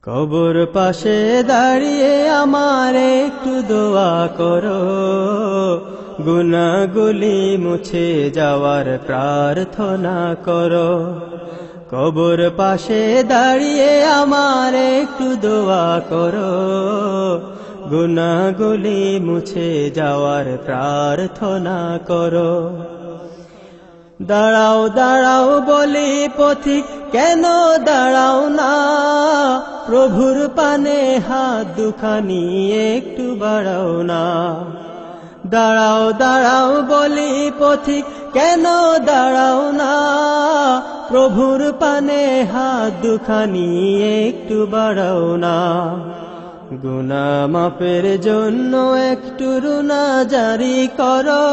কবর পাশে দাঁড়িয়ে আমার একটু দোয়া করো, গুনাহগুলি মুছে যাওয়ার প্রার্থনা করো। কবর পাশে দাঁড়িয়ে আমার একটু দোয়া করো, গুনাহগুলি মুছে যাওয়ার প্রার্থনা করো। দাঁড়াও দাঁড়াও বলি পথিক, কেন দাঁড়াও না? প্রভুর পানে হাত দুখানি একটু বাড়াও না। দাঁড়াও দাঁড়াও বলি পথিক, কেন দাঁড়াও না? প্রভুর পানে হাত দুখানি একটু বাড়াও না। গুনাহ মাফের জন্য একটু রুনা জারি করো,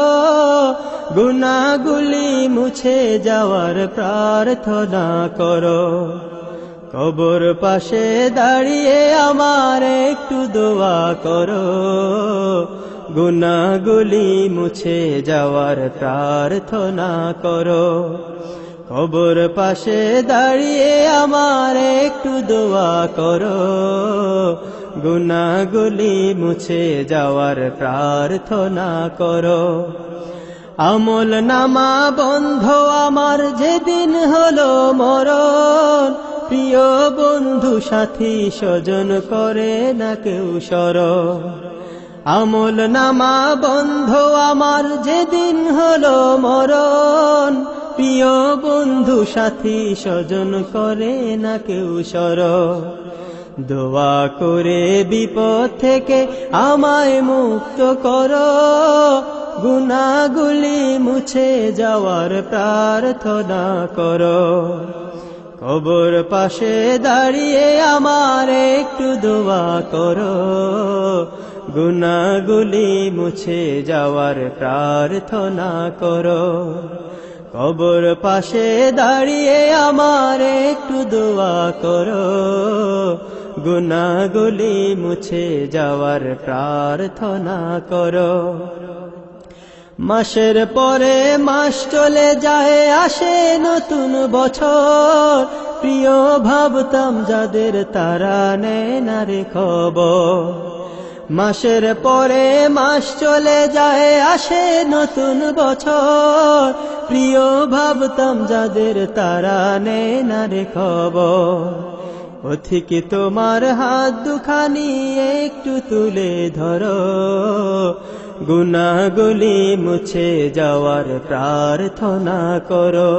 গুনাহগুলি মুছে যাওয়ার প্রার্থনা করো। কবর পাশে দাঁড়িয়ে আমার একটু দোয়া করো, গুনাহগুলি মুছে যাওয়ার প্রার্থনা করো। কবর পাশে দাঁড়িয়ে আমার একটু দোয়া করো, গুনাহগুলি মুছে যাওয়ার প্রার্থনা করো। আমল নামা বন্ধ আমার যেদিন হলো মরণ, প্রিয় বন্ধু সাথী স্বজন করে না কেউ স্মরণ। আমল নামা বন্ধ আমার যেদিন হলো মরণ, প্রিয় বন্ধু সাথী স্বজন করে না কেউ স্মরণ। দোয়া করে বিপদ থেকে আমায় মুক্ত করো, গুনাহগুলি মুছে যাওয়ার প্রার্থনা করো। কবর পাশে দাঁড়িয়ে আমার একটু দোয়া করো, গুনাহগুলি মুছে যাওয়ার প্রার্থনা করো। কবর পাশে দাঁড়িয়ে আমার একটু দোয়া করো, গুনাহগুলি মুছে যাওয়ার প্রার্থনা করো। মাসের পরে মাস চলে যায়, আসে নতুন বছর, প্রিয় ভাবতাম যাদের তারা নেয় না রে খবর। মাসের পরে মাস চলে যায়, আসে নতুন বছর, প্রিয় ভাবতাম যাদের তারা নেয় না রে খবর। পথিক তোমার হাত দুখানি একটু তুলে ধরো, গুনাহগুলি মুছে যাওয়ার প্রার্থনা করো।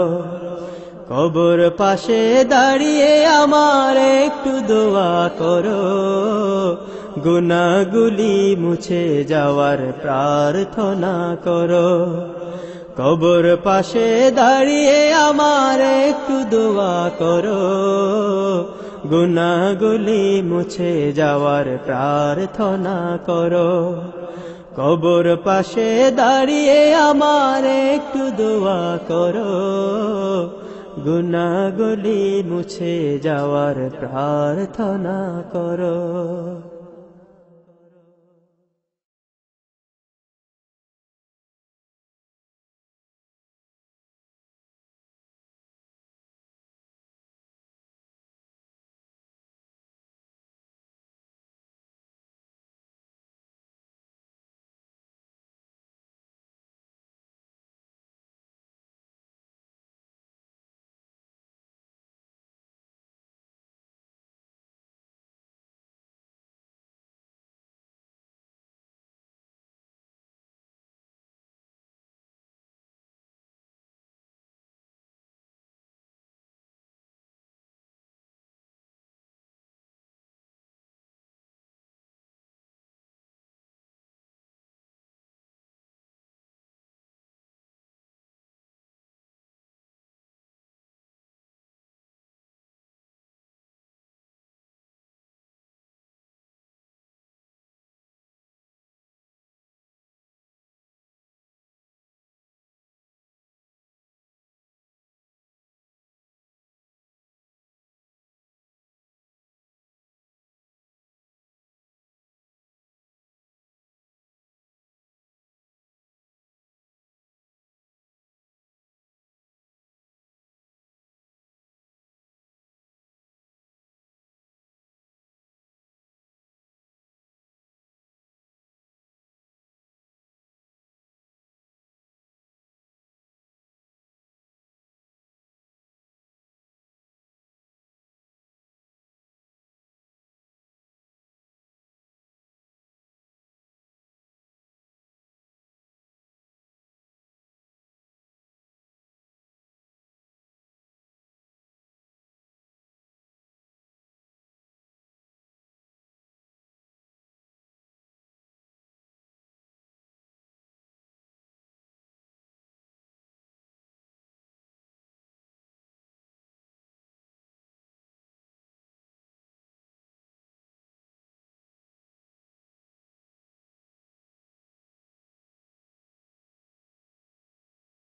কবর পাশে দাঁড়িয়ে আমার একটু দোয়া করো, গুনাহগুলি মুছে যাওয়ার প্রার্থনা করো। কবর পাশে দাঁড়িয়ে আমার একটু দোয়া করো, গুনাহগুলি মুছে যাওয়ার প্রার্থনা করো। কবর পাশে দাঁড়িয়ে আমার একটু দোয়া করো, গুনাহগুলি মুছে যাওয়ার প্রার্থনা করো।